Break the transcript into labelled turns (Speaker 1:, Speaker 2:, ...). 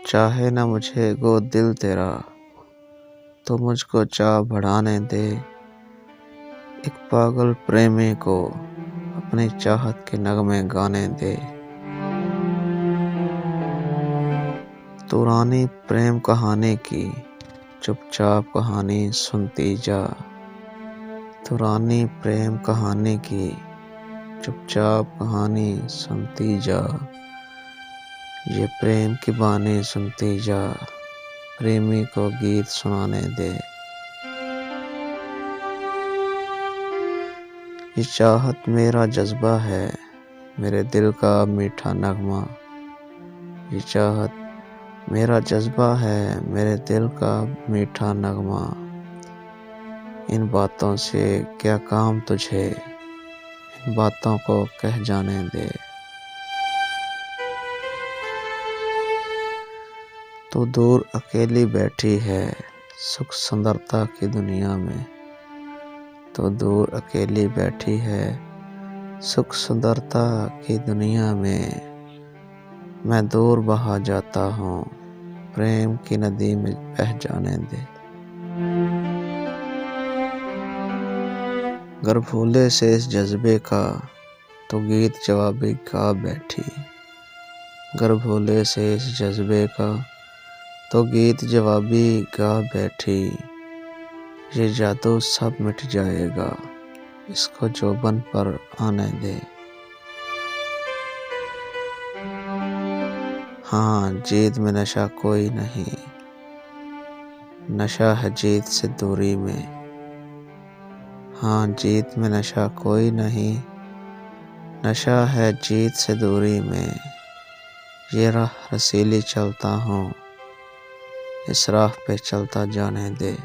Speaker 1: चाहे न मुझे गो दिल तेरा, तो मुझको चाह बढ़ाने दे। एक पागल प्रेमी को अपनी चाहत के नगमे गाने दे। पुरानी प्रेम कहानी की चुपचाप कहानी सुनती जा। पुरानी प्रेम कहानी की चुपचाप कहानी सुनती जा। ये प्रेम की बानी सुनती जा, प्रेमी को गीत सुनाने दे। ये चाहत मेरा जज्बा है, मेरे दिल का मीठा नगमा। ये चाहत मेरा जज्बा है, मेरे दिल का मीठा नगमा। इन बातों से क्या काम तुझे, इन बातों को कह जाने दे। तू दूर अकेली बैठी है सुख सुंदरता की दुनिया में। तो दूर अकेली बैठी है सुख सुंदरता की दुनिया में। मैं दूर बहा जाता हूँ, प्रेम की नदी में बह जाने दे। अगर भूले से इस जज्बे का, तो गीत जवाबी गा बैठी। अगर भूले से इस जज्बे का, तो गीत जवाबी गा बैठी। ये जादू सब मिट जाएगा, इसको जोबन पर आने दे। हाँ, जीत में नशा कोई नहीं, नशा है जीत से दूरी में। हाँ, जीत में नशा कोई नहीं, नशा है जीत से दूरी में। ये राह रसीली चलता हूँ, इस राह पे चलता जाने दे।